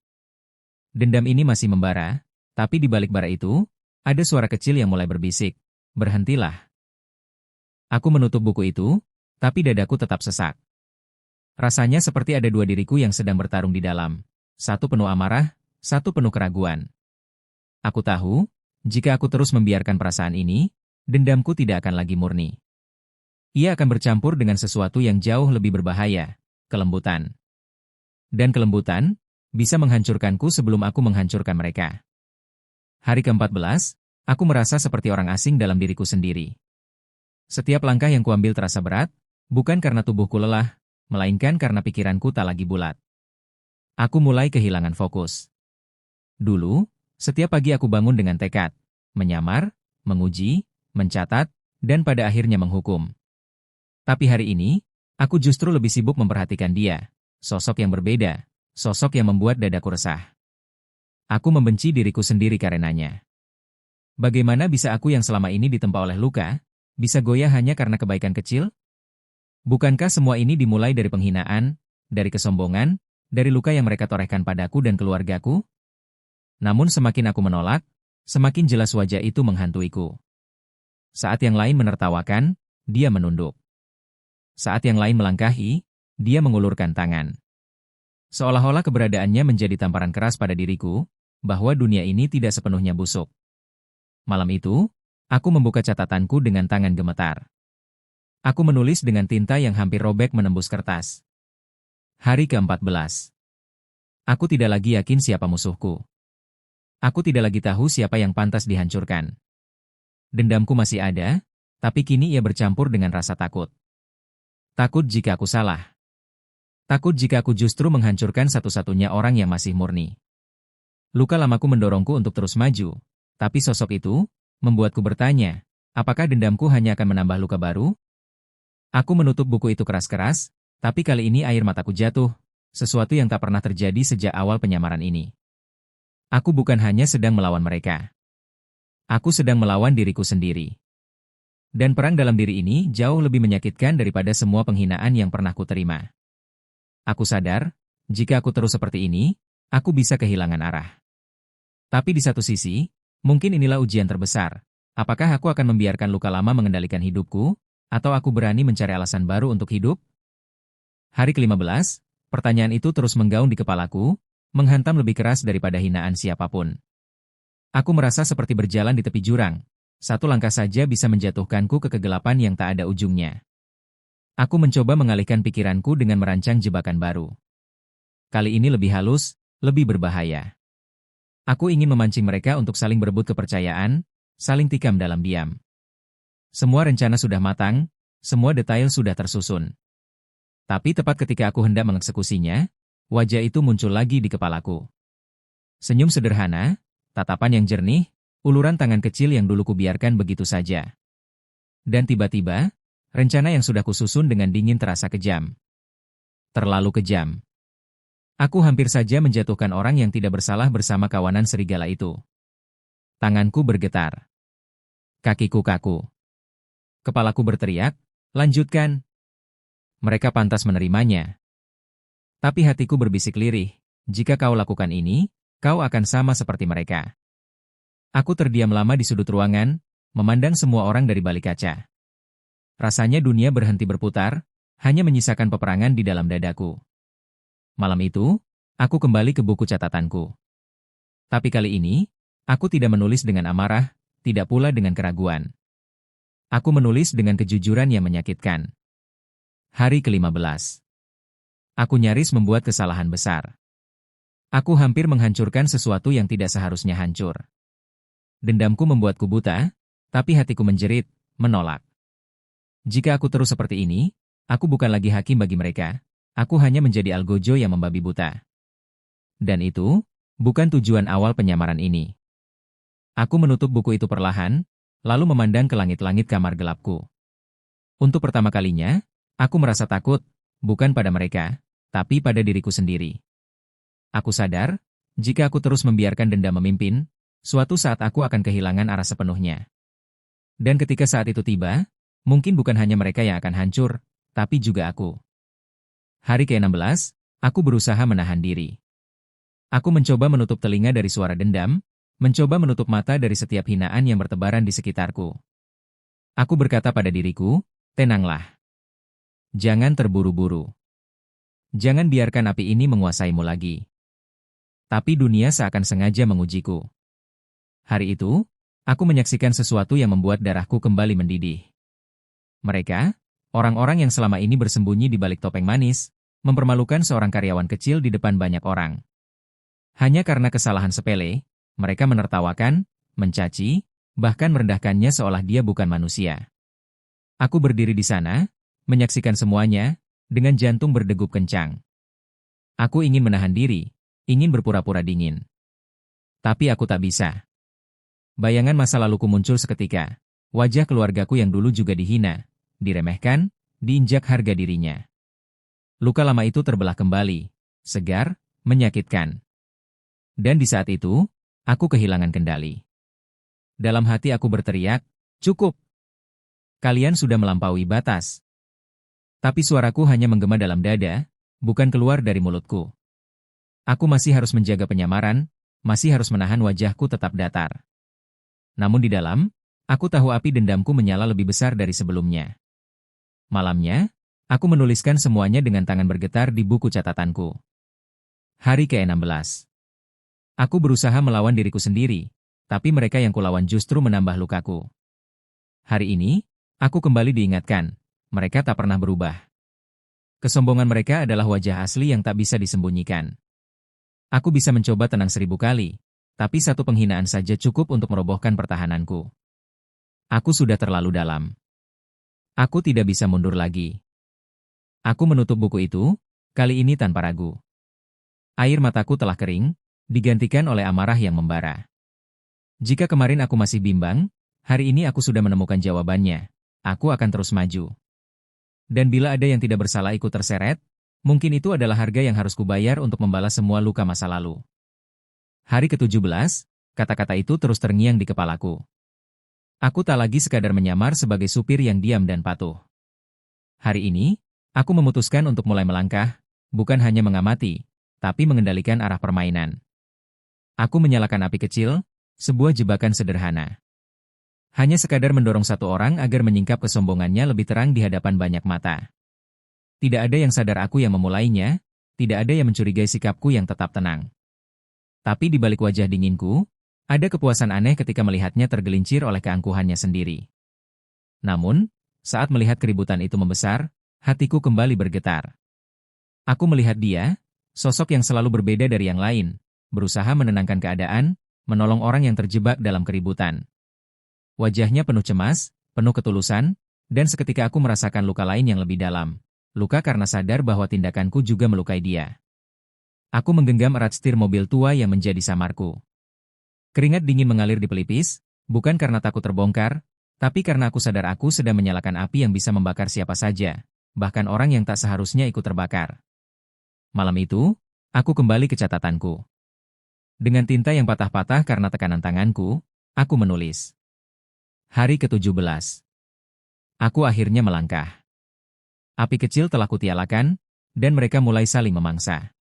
Dendam ini masih membara, tapi di balik bara itu, ada suara kecil yang mulai berbisik, berhentilah. Aku menutup buku itu, tapi dadaku tetap sesak. Rasanya seperti ada dua diriku yang sedang bertarung di dalam. Satu penuh amarah, satu penuh keraguan. Aku tahu, jika aku terus membiarkan perasaan ini, dendamku tidak akan lagi murni. Ia akan bercampur dengan sesuatu yang jauh lebih berbahaya, kelembutan. Dan kelembutan, bisa menghancurkanku sebelum aku menghancurkan mereka. Hari ke-14, aku merasa seperti orang asing dalam diriku sendiri. Setiap langkah yang kuambil terasa berat, bukan karena tubuhku lelah, melainkan karena pikiranku tak lagi bulat. Aku mulai kehilangan fokus. Dulu, setiap pagi aku bangun dengan tekad, menyamar, menguji, mencatat, dan pada akhirnya menghukum. Tapi hari ini, aku justru lebih sibuk memperhatikan dia, sosok yang berbeda, sosok yang membuat dadaku resah. Aku membenci diriku sendiri karenanya. Bagaimana bisa aku yang selama ini ditempa oleh luka, bisa goyah hanya karena kebaikan kecil? Bukankah semua ini dimulai dari penghinaan, dari kesombongan, dari luka yang mereka torehkan padaku dan keluargaku? Namun semakin aku menolak, semakin jelas wajah itu menghantuiku. Saat yang lain menertawakan, dia menunduk. Saat yang lain melangkahi, dia mengulurkan tangan. Seolah-olah keberadaannya menjadi tamparan keras pada diriku, bahwa dunia ini tidak sepenuhnya busuk. Malam itu, aku membuka catatanku dengan tangan gemetar. Aku menulis dengan tinta yang hampir robek menembus kertas. Hari ke-14. Aku tidak lagi yakin siapa musuhku. Aku tidak lagi tahu siapa yang pantas dihancurkan. Dendamku masih ada, tapi kini ia bercampur dengan rasa takut. Takut jika aku salah. Takut jika aku justru menghancurkan satu-satunya orang yang masih murni. Luka lamaku mendorongku untuk terus maju, tapi sosok itu membuatku bertanya, apakah dendamku hanya akan menambah luka baru? Aku menutup buku itu keras-keras, tapi kali ini air mataku jatuh, sesuatu yang tak pernah terjadi sejak awal penyamaran ini. Aku bukan hanya sedang melawan mereka. Aku sedang melawan diriku sendiri. Dan perang dalam diri ini jauh lebih menyakitkan daripada semua penghinaan yang pernah kuterima. Aku sadar, jika aku terus seperti ini, aku bisa kehilangan arah. Tapi di satu sisi, Mungkin inilah ujian terbesar. Apakah aku akan membiarkan luka lama mengendalikan hidupku, atau aku berani mencari alasan baru untuk hidup? Hari ke-15, pertanyaan itu terus menggaung di kepalaku, menghantam lebih keras daripada hinaan siapapun. Aku merasa seperti berjalan di tepi jurang. Satu langkah saja bisa menjatuhkanku ke kegelapan yang tak ada ujungnya. Aku mencoba mengalihkan pikiranku dengan merancang jebakan baru. Kali ini lebih halus, lebih berbahaya. Aku ingin memancing mereka untuk saling berebut kepercayaan, saling tikam dalam diam. Semua rencana sudah matang, semua detail sudah tersusun. Tapi tepat ketika aku hendak mengeksekusinya, wajah itu muncul lagi di kepalaku. Senyum sederhana, tatapan yang jernih, uluran tangan kecil yang dulu kubiarkan begitu saja. Dan tiba-tiba, rencana yang sudah kususun dengan dingin terasa kejam. Terlalu kejam. Aku hampir saja menjatuhkan orang yang tidak bersalah bersama kawanan serigala itu. Tanganku bergetar. Kakiku kaku. Kepalaku berteriak, lanjutkan. Mereka pantas menerimanya. Tapi hatiku berbisik lirih, jika kau lakukan ini, kau akan sama seperti mereka. Aku terdiam lama di sudut ruangan, memandang semua orang dari balik kaca. Rasanya dunia berhenti berputar, hanya menyisakan peperangan di dalam dadaku. Malam itu, aku kembali ke buku catatanku. Tapi kali ini, aku tidak menulis dengan amarah, tidak pula dengan keraguan. Aku menulis dengan kejujuran yang menyakitkan. Hari ke-15. Aku nyaris membuat kesalahan besar. Aku hampir menghancurkan sesuatu yang tidak seharusnya hancur. Dendamku membuatku buta, tapi hatiku menjerit, menolak. Jika aku terus seperti ini, aku bukan lagi hakim bagi mereka. Aku hanya menjadi algojo yang membabi buta. Dan itu, bukan tujuan awal penyamaran ini. Aku menutup buku itu perlahan, lalu memandang ke langit-langit kamar gelapku. Untuk pertama kalinya, aku merasa takut, bukan pada mereka, tapi pada diriku sendiri. Aku sadar, jika aku terus membiarkan dendam memimpin, suatu saat aku akan kehilangan arah sepenuhnya. Dan ketika saat itu tiba, mungkin bukan hanya mereka yang akan hancur, tapi juga aku. Hari ke-16, aku berusaha menahan diri. Aku mencoba menutup telinga dari suara dendam, mencoba menutup mata dari setiap hinaan yang bertebaran di sekitarku. Aku berkata pada diriku, tenanglah. Jangan terburu-buru. Jangan biarkan api ini menguasaimu lagi. Tapi dunia seakan sengaja mengujiku. Hari itu, aku menyaksikan sesuatu yang membuat darahku kembali mendidih. Mereka, orang-orang yang selama ini bersembunyi di balik topeng manis, mempermalukan seorang karyawan kecil di depan banyak orang. Hanya karena kesalahan sepele, mereka menertawakan, mencaci, bahkan merendahkannya seolah dia bukan manusia. Aku berdiri di sana, menyaksikan semuanya, dengan jantung berdegup kencang. Aku ingin menahan diri, ingin berpura-pura dingin. Tapi aku tak bisa. Bayangan masa laluku muncul seketika. Wajah keluargaku yang dulu juga dihina, diremehkan, diinjak harga dirinya. Luka lama itu terbelah kembali, segar, menyakitkan. Dan di saat itu, aku kehilangan kendali. Dalam hati aku berteriak, cukup. Kalian sudah melampaui batas. Tapi suaraku hanya menggema dalam dada, bukan keluar dari mulutku. Aku masih harus menjaga penyamaran, masih harus menahan wajahku tetap datar. Namun di dalam, aku tahu api dendamku menyala lebih besar dari sebelumnya. Malamnya, aku menuliskan semuanya dengan tangan bergetar di buku catatanku. Hari ke-16. Aku berusaha melawan diriku sendiri, tapi mereka yang kulawan justru menambah lukaku. Hari ini, aku kembali diingatkan, mereka tak pernah berubah. Kesombongan mereka adalah wajah asli yang tak bisa disembunyikan. Aku bisa mencoba tenang 1000 kali, tapi satu penghinaan saja cukup untuk merobohkan pertahananku. Aku sudah terlalu dalam. Aku tidak bisa mundur lagi. Aku menutup buku itu, kali ini tanpa ragu. Air mataku telah kering, digantikan oleh amarah yang membara. Jika kemarin aku masih bimbang, hari ini aku sudah menemukan jawabannya. Aku akan terus maju. Dan bila ada yang tidak bersalah ikut terseret, mungkin itu adalah harga yang harus kubayar untuk membalas semua luka masa lalu. Hari ke-17, kata-kata itu terus terngiang di kepalaku. Aku tak lagi sekadar menyamar sebagai supir yang diam dan patuh. Hari ini, aku memutuskan untuk mulai melangkah, bukan hanya mengamati, tapi mengendalikan arah permainan. Aku menyalakan api kecil, Sebuah jebakan sederhana. Hanya sekadar mendorong satu orang agar menyingkap kesombongannya lebih terang di hadapan banyak mata. Tidak ada yang sadar aku yang memulainya, tidak ada yang mencurigai sikapku yang tetap tenang. Tapi di balik wajah dinginku, ada kepuasan aneh ketika melihatnya tergelincir oleh keangkuhannya sendiri. Namun, saat melihat keributan itu membesar, hatiku kembali bergetar. Aku melihat dia, sosok yang selalu berbeda dari yang lain, berusaha menenangkan keadaan, menolong orang yang terjebak dalam keributan. Wajahnya penuh cemas, penuh ketulusan, dan seketika aku merasakan luka lain yang lebih dalam. Luka karena sadar bahwa tindakanku juga melukai dia. Aku menggenggam erat setir mobil tua yang menjadi samarku. Keringat dingin mengalir di pelipis, bukan karena takut terbongkar, tapi karena aku sadar aku sedang menyalakan api yang bisa membakar siapa saja, bahkan orang yang tak seharusnya ikut terbakar. Malam itu, aku kembali ke catatanku. Dengan tinta yang patah-patah karena tekanan tanganku, aku menulis. Hari ke-17. Aku akhirnya melangkah. Api kecil telah kutialakan, dan mereka mulai saling memangsa.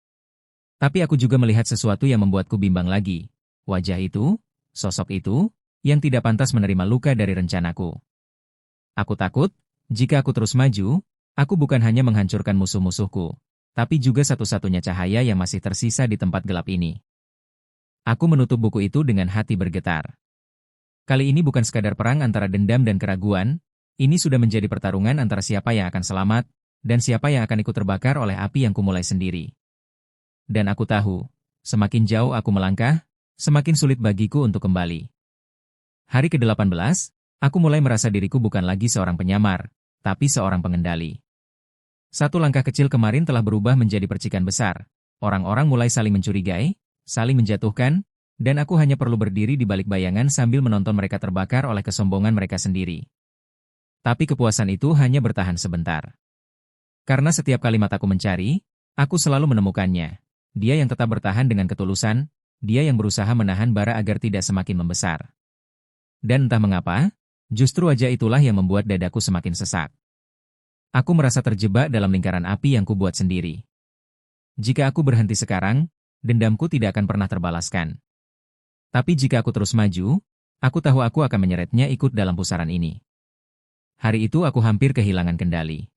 Tapi aku juga melihat sesuatu yang membuatku bimbang lagi. Wajah itu, sosok itu, yang tidak pantas menerima luka dari rencanaku. Aku takut, jika aku terus maju, aku bukan hanya menghancurkan musuh-musuhku, tapi juga satu-satunya cahaya yang masih tersisa di tempat gelap ini. Aku menutup buku itu dengan hati bergetar. Kali ini bukan sekadar perang antara dendam dan keraguan, ini sudah menjadi pertarungan antara siapa yang akan selamat, dan siapa yang akan ikut terbakar oleh api yang kumulai sendiri. Dan aku tahu, semakin jauh aku melangkah, semakin sulit bagiku untuk kembali. Hari ke-18, aku mulai merasa diriku bukan lagi seorang penyamar, tapi seorang pengendali. Satu langkah kecil kemarin telah berubah menjadi percikan besar. Orang-orang mulai saling mencurigai, saling menjatuhkan, dan aku hanya perlu berdiri di balik bayangan sambil menonton mereka terbakar oleh kesombongan mereka sendiri. Tapi kepuasan itu hanya bertahan sebentar. Karena setiap kalimat aku mencari, aku selalu menemukannya. Dia yang tetap bertahan dengan ketulusan, dia yang berusaha menahan bara agar tidak semakin membesar. Dan entah mengapa, justru wajah itulah yang membuat dadaku semakin sesak. Aku merasa terjebak dalam lingkaran api yang kubuat sendiri. Jika aku berhenti sekarang, dendamku tidak akan pernah terbalaskan. Tapi jika aku terus maju, aku tahu aku akan menyeretnya ikut dalam pusaran ini. Hari itu aku hampir kehilangan kendali.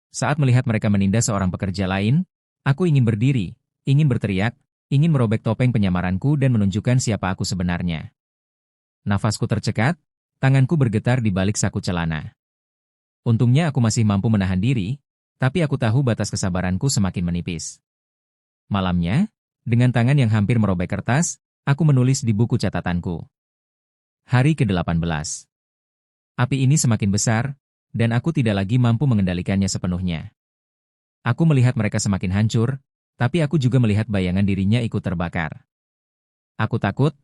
Saat melihat mereka menindas seorang pekerja lain, aku ingin berdiri, ingin berteriak, ingin merobek topeng penyamaranku dan menunjukkan siapa aku sebenarnya. Nafasku tercekat, tanganku bergetar di balik saku celana. Untungnya aku masih mampu menahan diri, tapi aku tahu batas kesabaranku semakin menipis. Malamnya, dengan tangan yang hampir merobek kertas, aku menulis di buku catatanku. Hari ke-18. Api ini semakin besar, dan aku tidak lagi mampu mengendalikannya sepenuhnya. Aku melihat mereka semakin hancur, tapi aku juga melihat bayangan dirinya ikut terbakar. Aku takut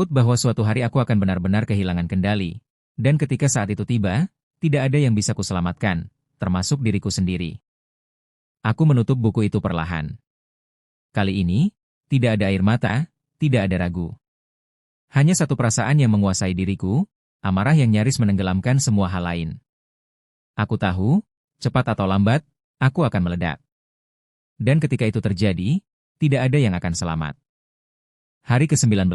bahwa suatu hari aku akan benar-benar kehilangan kendali, dan ketika saat itu tiba, tidak ada yang bisa kuselamatkan, termasuk diriku sendiri. Aku menutup buku itu perlahan. Kali ini, tidak ada air mata, tidak ada ragu. Hanya satu perasaan yang menguasai diriku, amarah yang nyaris menenggelamkan semua hal lain. Aku tahu, cepat atau lambat, aku akan meledak. Dan ketika itu terjadi, tidak ada yang akan selamat. Hari ke-19,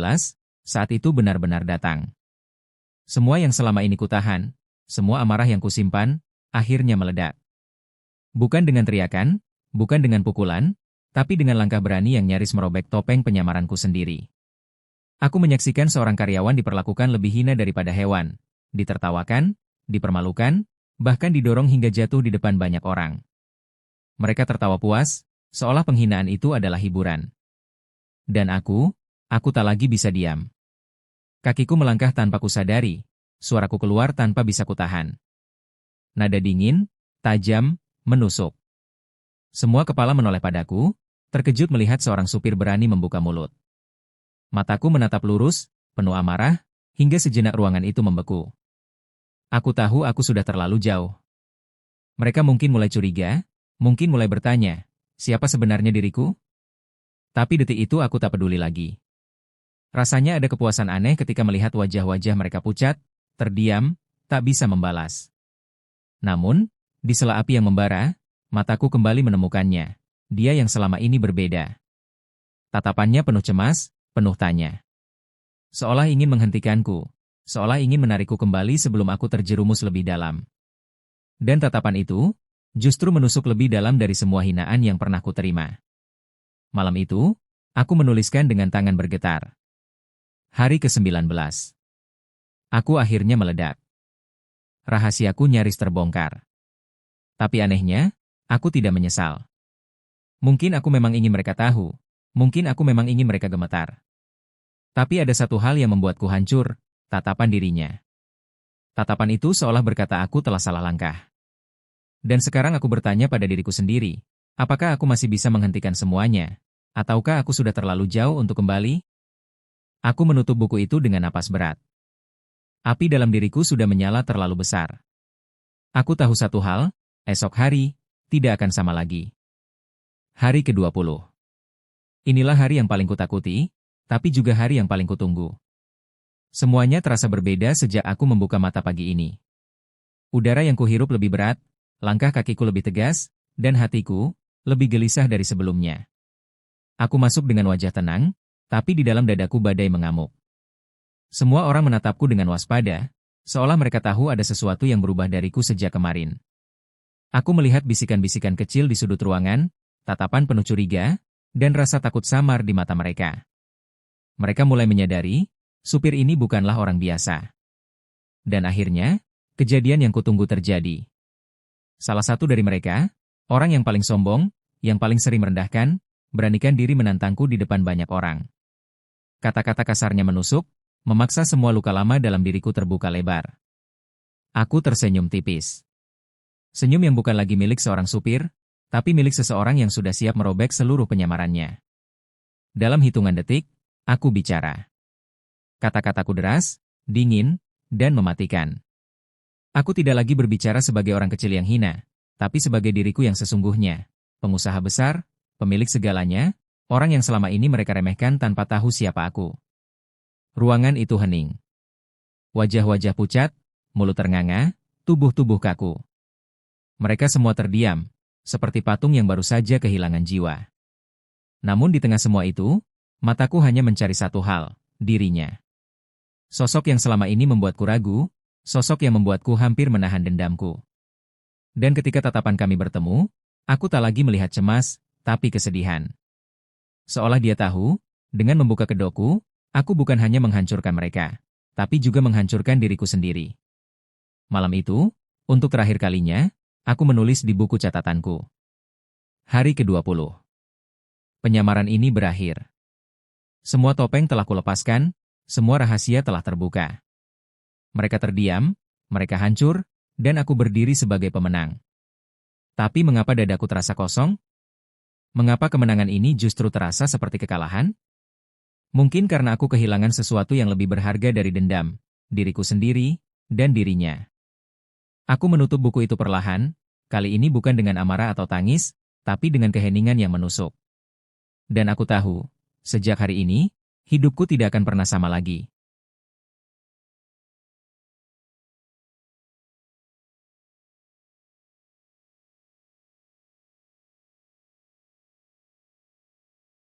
saat itu benar-benar datang. Semua yang selama ini kutahan, semua amarah yang kusimpan, akhirnya meledak. Bukan dengan teriakan, bukan dengan pukulan, tapi dengan langkah berani yang nyaris merobek topeng penyamaranku sendiri. Aku menyaksikan seorang karyawan diperlakukan lebih hina daripada hewan, ditertawakan, dipermalukan, bahkan didorong hingga jatuh di depan banyak orang. Mereka tertawa puas, seolah penghinaan itu adalah hiburan. Dan aku tak lagi bisa diam. Kakiku melangkah tanpa kusadari, suaraku keluar tanpa bisa kutahan. Nada dingin, tajam, menusuk. Semua kepala menoleh padaku, terkejut melihat seorang supir berani membuka mulut. Mataku menatap lurus, penuh amarah, hingga sejenak ruangan itu membeku. Aku tahu aku sudah terlalu jauh. Mereka mungkin mulai curiga, mungkin mulai bertanya, siapa sebenarnya diriku? Tapi detik itu aku tak peduli lagi. Rasanya ada kepuasan aneh ketika melihat wajah-wajah mereka pucat, terdiam, tak bisa membalas. Namun, di sela api yang membara, mataku kembali menemukannya. Dia yang selama ini berbeda. Tatapannya penuh cemas, penuh tanya. seolah ingin menghentikanku, seolah ingin menarikku kembali sebelum aku terjerumus lebih dalam. Dan tatapan itu justru menusuk lebih dalam dari semua hinaan yang pernah kuterima. Malam itu, aku menuliskan dengan tangan bergetar. Hari ke-19. Aku akhirnya meledak. Rahasiaku nyaris terbongkar. Tapi anehnya, aku tidak menyesal. Mungkin aku memang ingin mereka tahu, mungkin aku memang ingin mereka gemetar. Tapi ada satu hal yang membuatku hancur, tatapan dirinya. Tatapan itu seolah berkata aku telah salah langkah. Dan sekarang aku bertanya pada diriku sendiri, apakah aku masih bisa menghentikan semuanya? Ataukah aku sudah terlalu jauh untuk kembali? Aku menutup buku itu dengan napas berat. Api dalam diriku sudah menyala terlalu besar. Aku tahu satu hal, esok hari tidak akan sama lagi. Hari ke-20. Inilah hari yang paling kutakuti, tapi juga hari yang paling kutunggu. Semuanya terasa berbeda sejak aku membuka mata pagi ini. Udara yang kuhirup lebih berat, langkah kakiku lebih tegas, dan hatiku lebih gelisah dari sebelumnya. Aku masuk dengan wajah tenang, tapi di dalam dadaku badai mengamuk. Semua orang menatapku dengan waspada, seolah mereka tahu ada sesuatu yang berubah dariku sejak kemarin. Aku melihat bisikan-bisikan kecil di sudut ruangan, tatapan penuh curiga, dan rasa takut samar di mata mereka. Mereka mulai menyadari, supir ini bukanlah orang biasa. Dan akhirnya, kejadian yang kutunggu terjadi. Salah satu dari mereka, orang yang paling sombong, yang paling sering merendahkan, beranikan diri menantangku di depan banyak orang. Kata-kata kasarnya menusuk, memaksa semua luka lama dalam diriku terbuka lebar. Aku tersenyum tipis. Senyum yang bukan lagi milik seorang supir, tapi milik seseorang yang sudah siap merobek seluruh penyamarannya. Dalam hitungan detik, aku bicara. Kata-kataku deras, dingin, dan mematikan. Aku tidak lagi berbicara sebagai orang kecil yang hina, tapi sebagai diriku yang sesungguhnya, pengusaha besar, pemilik segalanya, orang yang selama ini mereka remehkan tanpa tahu siapa aku. Ruangan itu hening. Wajah-wajah pucat, mulut ternganga, tubuh-tubuh kaku. Mereka semua terdiam, seperti patung yang baru saja kehilangan jiwa. Namun di tengah semua itu, mataku hanya mencari satu hal, dirinya. Sosok yang selama ini membuatku ragu, sosok yang membuatku hampir menahan dendamku. Dan ketika tatapan kami bertemu, aku tak lagi melihat cemas, tapi kesedihan. Seolah dia tahu, dengan membuka kedokku, aku bukan hanya menghancurkan mereka, tapi juga menghancurkan diriku sendiri. Malam itu, untuk terakhir kalinya, aku menulis di buku catatanku. Hari ke-20. Penyamaran ini berakhir. Semua topeng telah kulepaskan, semua rahasia telah terbuka. Mereka terdiam, mereka hancur, dan aku berdiri sebagai pemenang. Tapi mengapa dadaku terasa kosong? Mengapa kemenangan ini justru terasa seperti kekalahan? Mungkin karena aku kehilangan sesuatu yang lebih berharga dari dendam, diriku sendiri, dan dirinya. Aku menutup buku itu perlahan, kali ini bukan dengan amarah atau tangis, tapi dengan keheningan yang menusuk. Dan aku tahu, sejak hari ini, hidupku tidak akan pernah sama lagi.